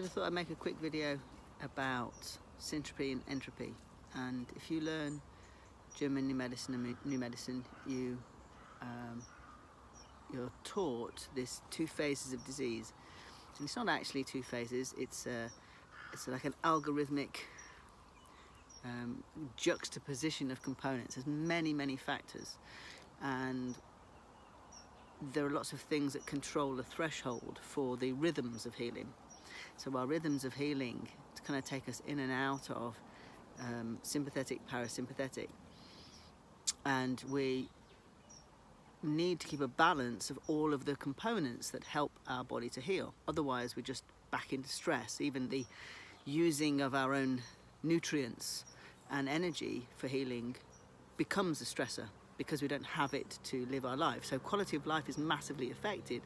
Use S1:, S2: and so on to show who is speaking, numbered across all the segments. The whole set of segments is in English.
S1: I thought I'd make a quick video about syntropy and entropy. And if you learn German new medicine and new medicine, you're taught this two phases of disease. And it's not actually two phases. It's like an algorithmic juxtaposition of components. There's many factors, and there are lots of things that control the threshold for the rhythms of healing. So our rhythms of healing kind of take us in and out of sympathetic, parasympathetic, and we need to keep a balance of all of the components that help our body to heal. Otherwise we're just back into stress. Even the using of our own nutrients and energy for healing becomes a stressor because we don't have it to live our life. So quality of life is massively affected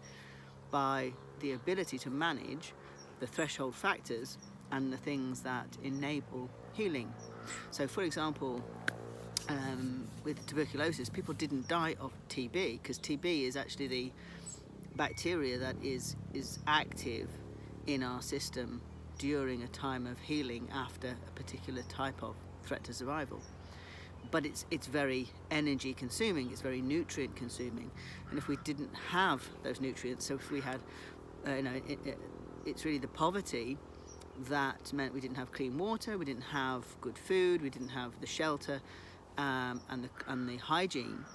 S1: by the ability to manage the threshold factors and the things that enable healing. So for example, with tuberculosis, people didn't die of TB because TB is actually the bacteria that is active in our system during a time of healing after a particular type of threat to survival. But it's very energy consuming, it's very nutrient consuming, and if we didn't have those nutrients, so if we had, it's really the poverty that meant we didn't have clean water, we didn't have good food, we didn't have the shelter and the hygiene.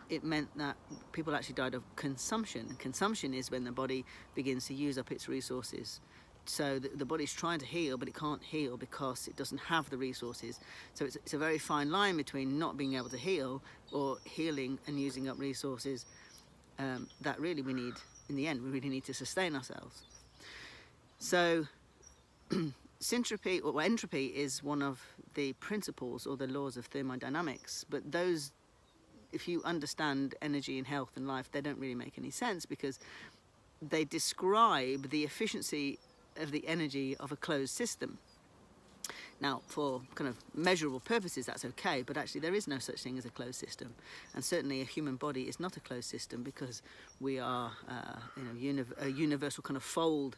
S1: It meant that people actually died of consumption. Consumption is when the body begins to use up its resources. So the body's trying to heal, but it can't heal because it doesn't have the resources. So it's a very fine line between not being able to heal or healing and using up resources that really we need. In the end, we really need to sustain ourselves. So syntropy or entropy is one of the principles or the laws of thermodynamics, but those, if you understand energy and health and life, they don't really make any sense because they describe the efficiency of the energy of a closed system. Now, for kind of measurable purposes, that's okay, but actually there is no such thing as a closed system, and certainly a human body is not a closed system because we are a universal kind of fold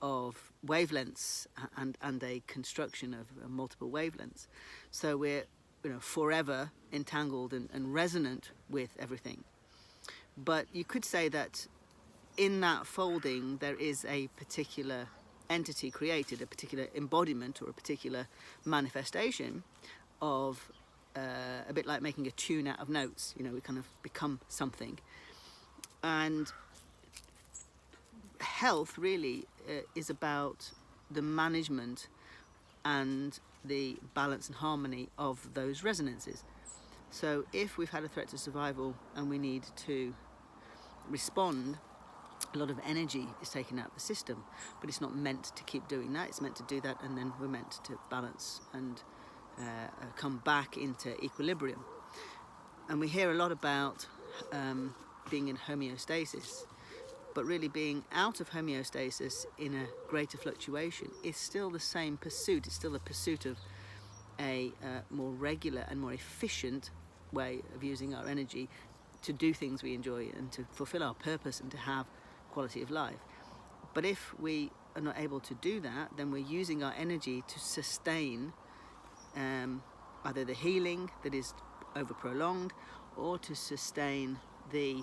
S1: of wavelengths and a construction of multiple wavelengths. So we're forever entangled and resonant with everything. But you could say that in that folding there is a particular entity created, a particular embodiment or a particular manifestation of a bit like making a tune out of notes. We kind of become something. And health really is about the management and the balance and harmony of those resonances. So if we've had a threat to survival and we need to respond, a lot of energy is taken out of the system, but it's not meant to keep doing that. It's meant to do that, and then we're meant to balance and come back into equilibrium. And we hear a lot about being in homeostasis, but really being out of homeostasis in a greater fluctuation is still the same pursuit. It's still the pursuit of a more regular and more efficient way of using our energy to do things we enjoy and to fulfill our purpose and to have quality of life. But if we are not able to do that, then we're using our energy to sustain either the healing that is over prolonged or to sustain the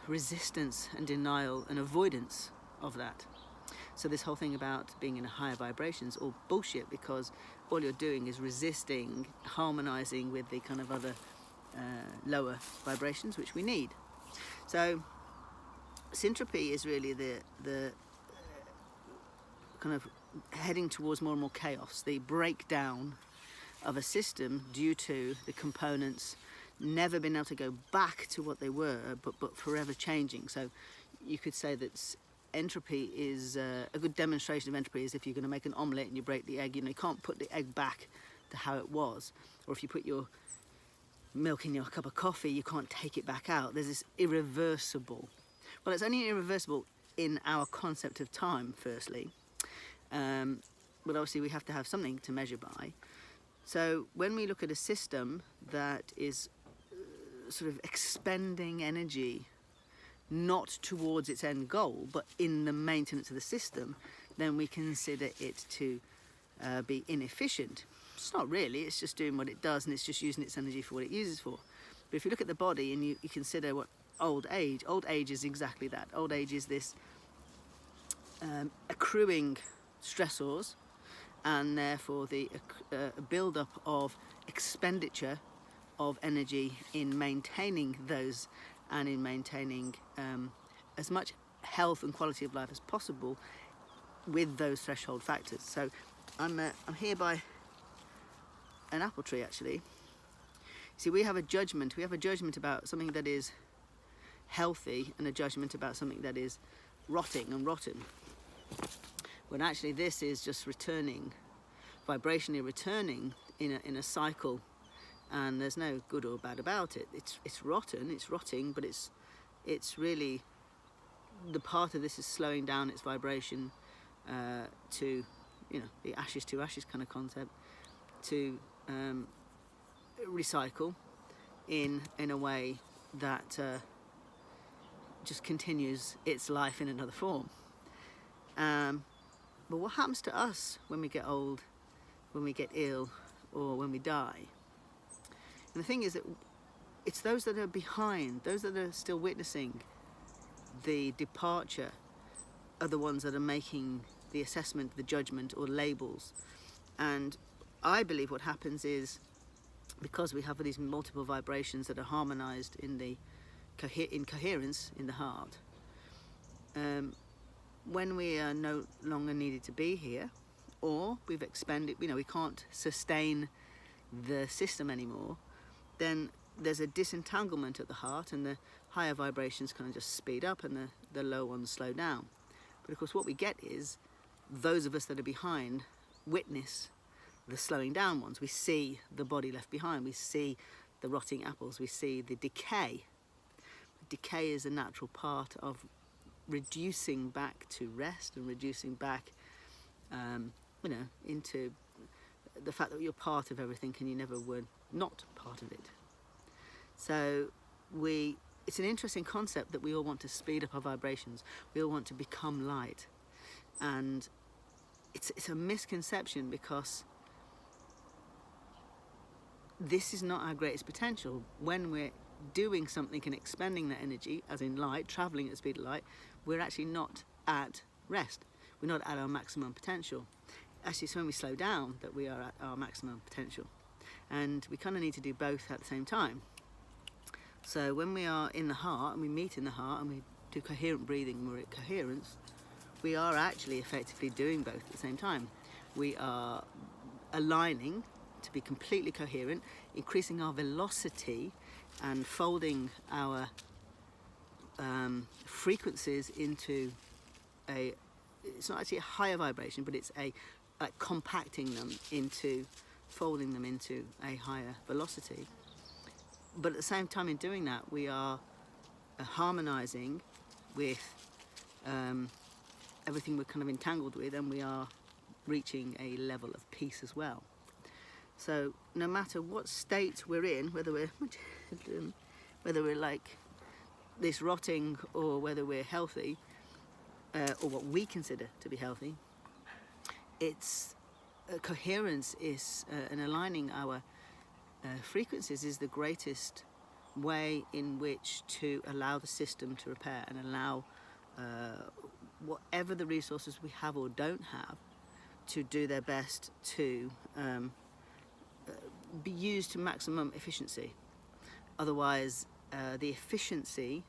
S1: resistance and denial and avoidance of that. So this whole thing about being in a higher vibration is all bullshit, because all you're doing is resisting, harmonizing with the kind of other lower vibrations which we need. So syntropy is really the kind of heading towards more and more chaos, the breakdown of a system due to the components never been able to go back to what they were, but forever changing. So you could say that entropy is a good demonstration of entropy is if you're going to make an omelette and you break the egg, you can't put the egg back to how it was. Or if you put your milk in your cup of coffee, you can't take it back out. There's this irreversible. Well, it's only irreversible in our concept of time, firstly. But obviously we have to have something to measure by. So when we look at a system that is sort of expending energy not towards its end goal, but in the maintenance of the system, then we consider it to be inefficient. It's not really, it's just doing what it does, and it's just using its energy for what it uses for. But if you look at the body and you consider what old age is exactly that. Old age is this accruing stressors, and therefore the build-up of expenditure of energy in maintaining those, and in maintaining as much health and quality of life as possible with those threshold factors. So I'm here by an apple tree, actually. See, we have a judgment about something that is healthy, and a judgment about something that is rotting and rotten, when actually this is just returning, vibrationally returning in a cycle, and there's no good or bad about it. It's rotten, it's rotting, but it's really, the part of this is slowing down its vibration to, you know, the ashes to ashes kind of concept, to recycle in a way that just continues its life in another form. But what happens to us when we get old, when we get ill, or when we die? And the thing is that it's those that are behind, those that are still witnessing the departure, are the ones that are making the assessment, the judgment, or labels. And I believe what happens is, because we have these multiple vibrations that are harmonized in the coherence in the heart, when we are no longer needed to be here, or we've expended, you know, we can't sustain the system anymore, then there's a disentanglement at the heart, and the higher vibrations kind of just speed up, and the low ones slow down. But of course what we get is, those of us that are behind witness the slowing down ones. We see the body left behind, we see the rotting apples, we see the decay. Decay is a natural part of reducing back to rest, and reducing back you know, into the fact that you're part of everything and you never were not part of it. So it's an interesting concept that we all want to speed up our vibrations, we all want to become light, and it's a misconception, because this is not our greatest potential. When we're doing something and expending that energy, as in light, travelling at the speed of light, we're actually not at rest. We're not at our maximum potential. Actually, it's when we slow down that we are at our maximum potential. And we kind of need to do both at the same time. So when we are in the heart, and we meet in the heart, and we do coherent breathing, and we're at coherence, we are actually effectively doing both at the same time. We are aligning to be completely coherent, increasing our velocity, and folding our frequencies into it's not actually a higher vibration, but it's compacting them into, folding them into a higher velocity. But at the same time, in doing that, we are harmonizing with everything we're kind of entangled with, and we are reaching a level of peace as well. So no matter what state we're in, whether we're like this rotting, or whether we're healthy, or what we consider to be healthy, it's coherence is and aligning our frequencies is the greatest way in which to allow the system to repair, and allow whatever the resources we have or don't have to do their best to be used to maximum efficiency. Otherwise, the efficiency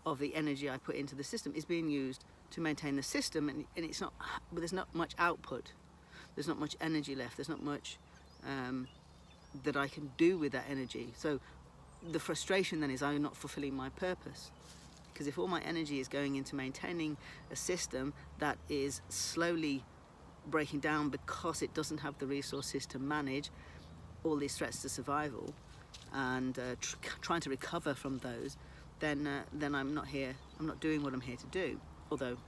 S1: of the energy I put into the system is being used to maintain the system, and it's not, but there's not much output, there's not much energy left, there's not much that I can do with that energy. So the frustration then is, I'm not fulfilling my purpose, because if all my energy is going into maintaining a system that is slowly breaking down because it doesn't have the resources to manage all these threats to survival, and trying to recover from those, then I'm not here, I'm not doing what I'm here to do, although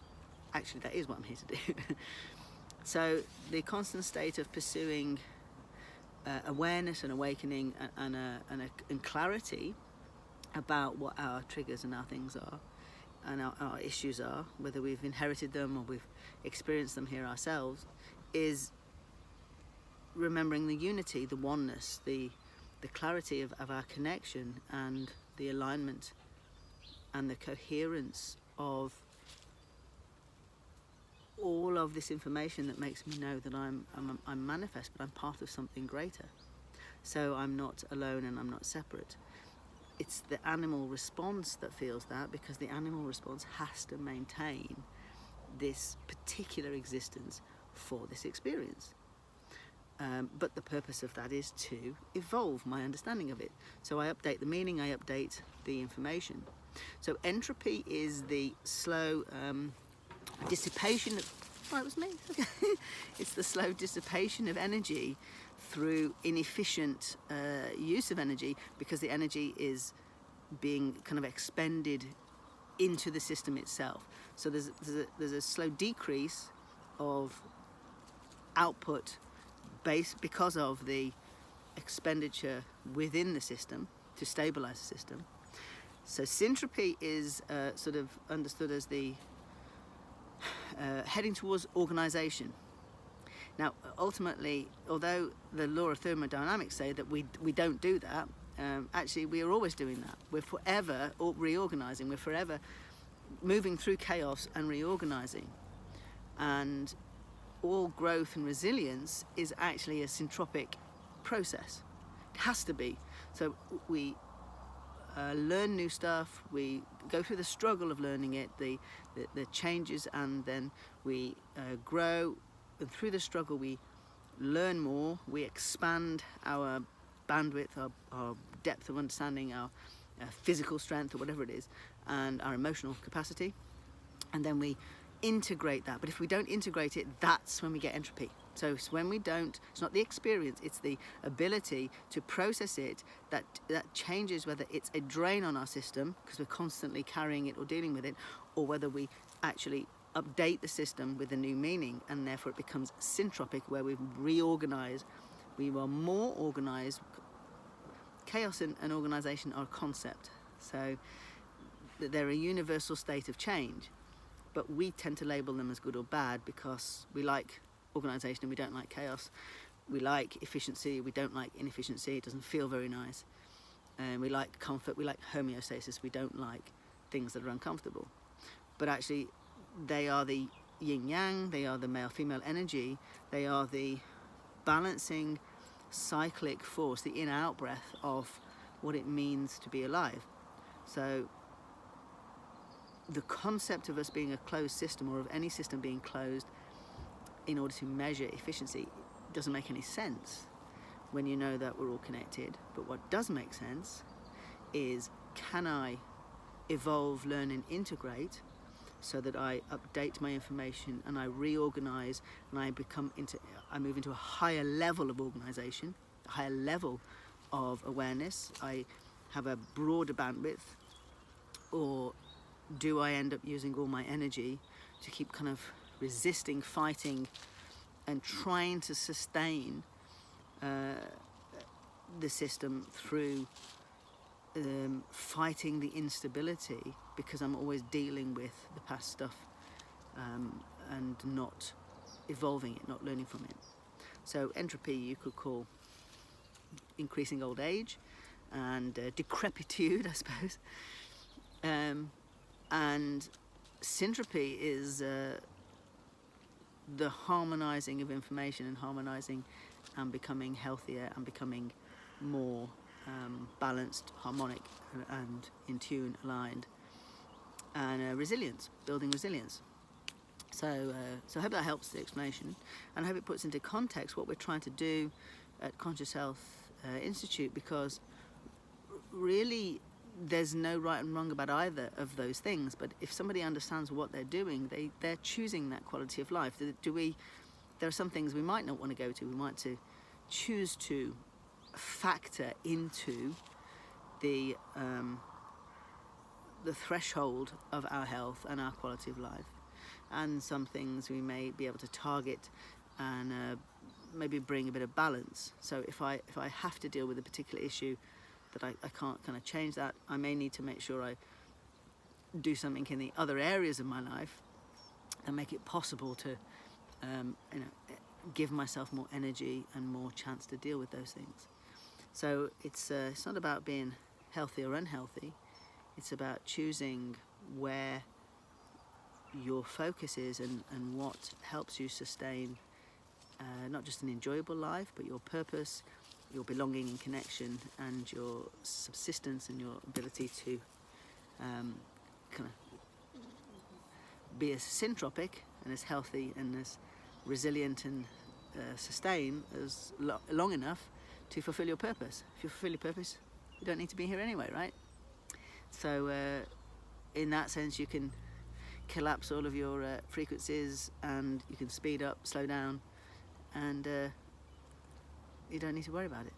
S1: actually that is what I'm here to do. So the constant state of pursuing awareness and awakening and clarity about what our triggers and our things are and our issues are, whether we've inherited them or we've experienced them here ourselves, is remembering the unity, the oneness, the clarity of our connection, and the alignment and the coherence of all of this information that makes me know that I'm manifest, but I'm part of something greater. So I'm not alone and I'm not separate. It's the animal response that feels that, because the animal response has to maintain this particular existence for this experience. But the purpose of that is to evolve my understanding of it. So I update the meaning, I update the information. So entropy is the slow dissipation of... Oh, it was me. Okay. It's the slow dissipation of energy through inefficient use of energy, because the energy is being kind of expended into the system itself. So there's a slow decrease of output because of the expenditure within the system to stabilize the system. So syntropy is sort of understood as the heading towards organization. Now, ultimately, although the law of thermodynamics say that we don't do that, actually we are always doing that. We're forever reorganizing. We're forever moving through chaos and reorganizing. And all growth and resilience is actually a syntropic process. It has to be. So we learn new stuff, we go through the struggle of learning it, the changes, and then we grow, and through the struggle we learn more, we expand our bandwidth, our depth of understanding, our physical strength or whatever it is, and our emotional capacity, and then we integrate that. But if we don't integrate it, that's when we get entropy. So it's when we don't, it's not the experience, it's the ability to process it that changes whether it's a drain on our system because we're constantly carrying it or dealing with it, or whether we actually update the system with a new meaning, and therefore it becomes syntropic, where we reorganize, we are more organized. Chaos and organization are a concept, so they're a universal state of change. But we tend to label them as good or bad because we like organisation and we don't like chaos. We like efficiency, we don't like inefficiency, it doesn't feel very nice. And we like comfort, we like homeostasis, we don't like things that are uncomfortable. But actually, they are the yin-yang, they are the male-female energy, they are the balancing cyclic force, the in-out breath of what it means to be alive. So the concept of us being a closed system, or of any system being closed in order to measure efficiency, doesn't make any sense when you know that we're all connected. But what does make sense is, can I evolve, learn and integrate so that I update my information and I reorganize and I move into a higher level of organization, a higher level of awareness, I have a broader bandwidth? Or do I end up using all my energy to keep kind of resisting, fighting, and trying to sustain the system through fighting the instability, because I'm always dealing with the past stuff and not evolving it, not learning from it. So entropy you could call increasing old age and decrepitude, I suppose. And syntropy is the harmonizing of information and harmonizing and becoming healthier and becoming more balanced, harmonic and in tune, aligned, and resilience, building resilience. So I hope that helps the explanation, and I hope it puts into context what we're trying to do at Conscious Health Institute, because really there's no right and wrong about either of those things. But if somebody understands what they're doing, they're choosing that quality of life. There are some things we might not want to go to. We might to choose to factor into the threshold of our health and our quality of life. And some things we may be able to target and maybe bring a bit of balance. So if I have to deal with a particular issue that I can't kind of change that, I may need to make sure I do something in the other areas of my life and make it possible to give myself more energy and more chance to deal with those things. So it's not about being healthy or unhealthy. It's about choosing where your focus is and what helps you sustain not just an enjoyable life, but your purpose, your belonging and connection, and your subsistence and your ability to kind of be as syntropic and as healthy and as resilient and sustain as long enough to fulfill your purpose. If you fulfill your purpose, you don't need to be here anyway, right? So in that sense, you can collapse all of your frequencies, and you can speed up, slow down, and you don't need to worry about it.